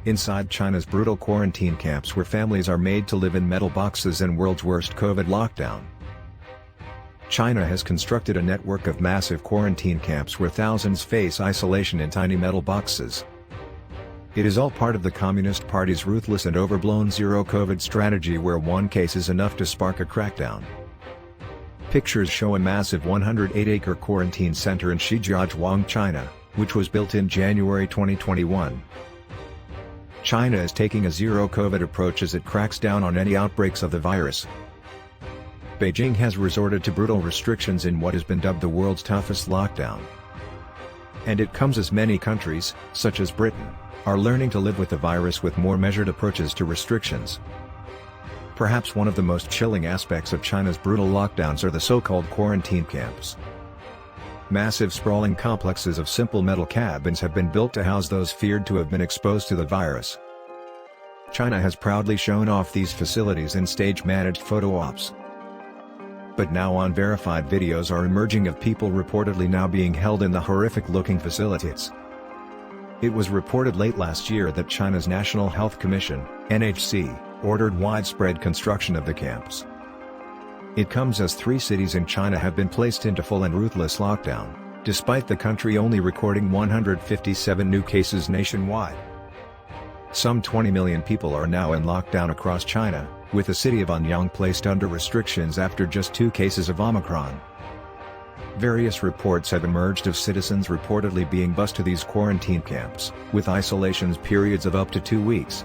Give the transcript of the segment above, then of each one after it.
inside China's brutal quarantine camps where families are made to live in metal boxes and world's worst COVID lockdown. China has constructed a network of massive quarantine camps where thousands face isolation in tiny metal boxes. It is all part of the Communist Party's ruthless and overblown zero-COVID strategy where one case is enough to spark a crackdown. Pictures show a massive 108-acre quarantine center in Shijiazhuang, China, which was built in January 2021. China is taking a zero-COVID approach as it cracks down on any outbreaks of the virus. Beijing has resorted to brutal restrictions in what has been dubbed the world's toughest lockdown. And it comes as many countries, such as Britain, are learning to live with the virus with more measured approaches to restrictions. Perhaps one of the most chilling aspects of China's brutal lockdowns are the so-called quarantine camps. Massive sprawling complexes of simple metal cabins have been built to house those feared to have been exposed to the virus. China has proudly shown off these facilities in stage-managed photo ops. But now unverified videos are emerging of people reportedly now being held in the horrific-looking facilities. It was reported late last year that China's National Health Commission, NHC, ordered widespread construction of the camps. It comes as 3 cities in China have been placed into full and ruthless lockdown, despite the country only recording 157 new cases nationwide. Some 20 million people are now in lockdown across China, with the city of Anyang placed under restrictions after just 2 cases of Omicron. Various reports have emerged of citizens reportedly being bused to these quarantine camps, with isolation periods of up to 2 weeks.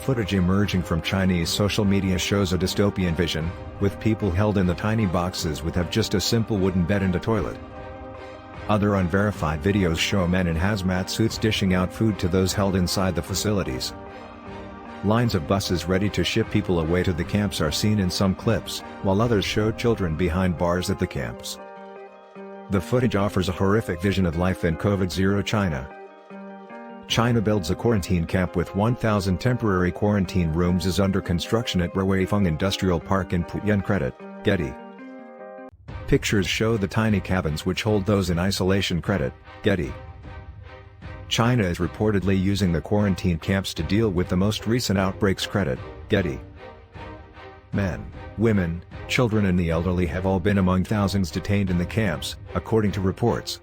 Footage emerging from Chinese social media shows a dystopian vision, with people held in the tiny boxes with just a simple wooden bed and a toilet. Other unverified videos show men in hazmat suits dishing out food to those held inside the facilities. Lines of buses ready to ship people away to the camps are seen in some clips, while others show children behind bars at the camps. The footage offers a horrific vision of life in COVID-0 China. China builds a quarantine camp with 1,000 temporary quarantine rooms is under construction at Ruifeng Industrial Park in Putian. Credit, Getty. Pictures show the tiny cabins which hold those in isolation. Credit, Getty. China is reportedly using the quarantine camps to deal with the most recent outbreaks. Credit, Getty. Men, women, children and the elderly have all been among thousands detained in the camps, according to reports.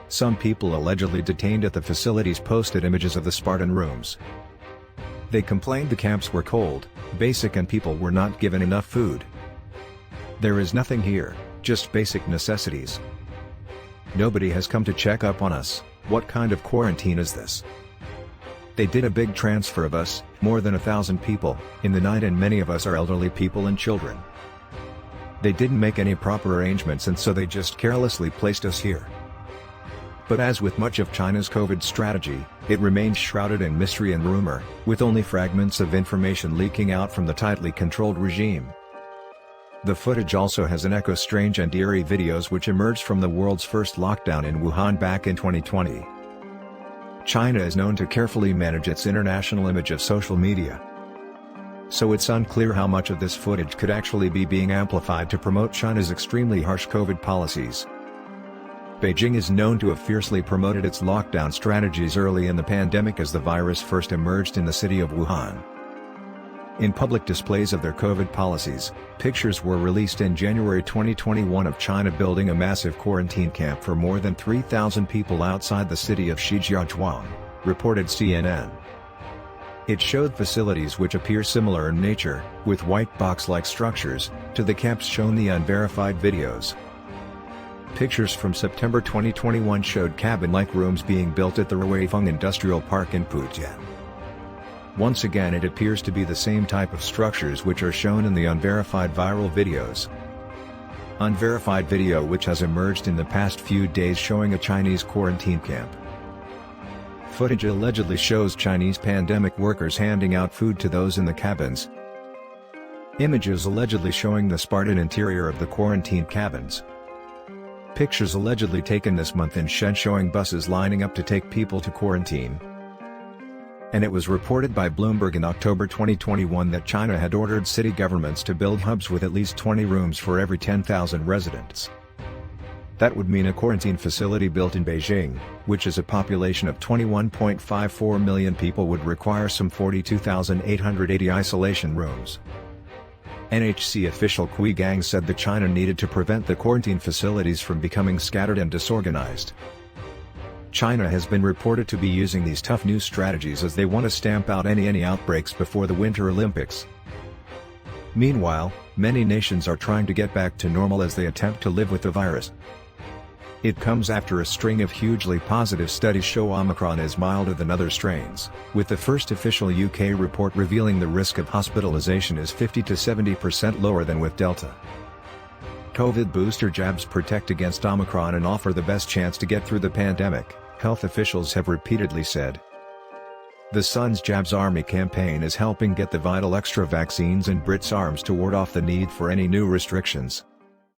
Some people allegedly detained at the facilities posted images of the Spartan rooms. They complained the camps were cold, basic and people were not given enough food. There is nothing here, just basic necessities. Nobody has come to check up on us. What kind of quarantine is this? They did a big transfer of us, more than 1,000 people, in the night and many of us are elderly people and children. They didn't make any proper arrangements and so they just carelessly placed us here. But as with much of China's COVID strategy, it remains shrouded in mystery and rumor, with only fragments of information leaking out from the tightly controlled regime. The footage also has an echo strange and eerie videos which emerged from the world's first lockdown in Wuhan back in 2020. China is known to carefully manage its international image of social media. So it's unclear how much of this footage could actually be being amplified to promote China's extremely harsh COVID policies. Beijing is known to have fiercely promoted its lockdown strategies early in the pandemic as the virus first emerged in the city of Wuhan. In public displays of their COVID policies, pictures were released in January 2021 of China building a massive quarantine camp for more than 3,000 people outside the city of Shijiazhuang, reported CNN. It showed facilities which appear similar in nature, with white box-like structures, to the camps shown in the unverified videos. Pictures from September 2021 showed cabin-like rooms being built at the Ruifeng Industrial Park in Putian. Once again it appears to be the same type of structures which are shown in the unverified viral videos. Unverified video which has emerged in the past few days showing a Chinese quarantine camp. Footage allegedly shows Chinese pandemic workers handing out food to those in the cabins. Images allegedly showing the Spartan interior of the quarantine cabins. Pictures allegedly taken this month in Shen showing buses lining up to take people to quarantine. And it was reported by Bloomberg in October 2021 that China had ordered city governments to build hubs with at least 20 rooms for every 10,000 residents. That would mean a quarantine facility built in Beijing, which is a population of 21.54 million people, would require some 42,880 isolation rooms. NHC official Kui Gang said that China needed to prevent the quarantine facilities from becoming scattered and disorganized. China has been reported to be using these tough new strategies as they want to stamp out any outbreaks before the Winter Olympics. Meanwhile, many nations are trying to get back to normal as they attempt to live with the virus. It comes after a string of hugely positive studies show Omicron is milder than other strains, with the first official UK report revealing the risk of hospitalization is 50 to 70% lower than with Delta. COVID booster jabs protect against Omicron and offer the best chance to get through the pandemic, health officials have repeatedly said. The Sun's Jabs Army campaign is helping get the vital extra vaccines in Brits' arms to ward off the need for any new restrictions.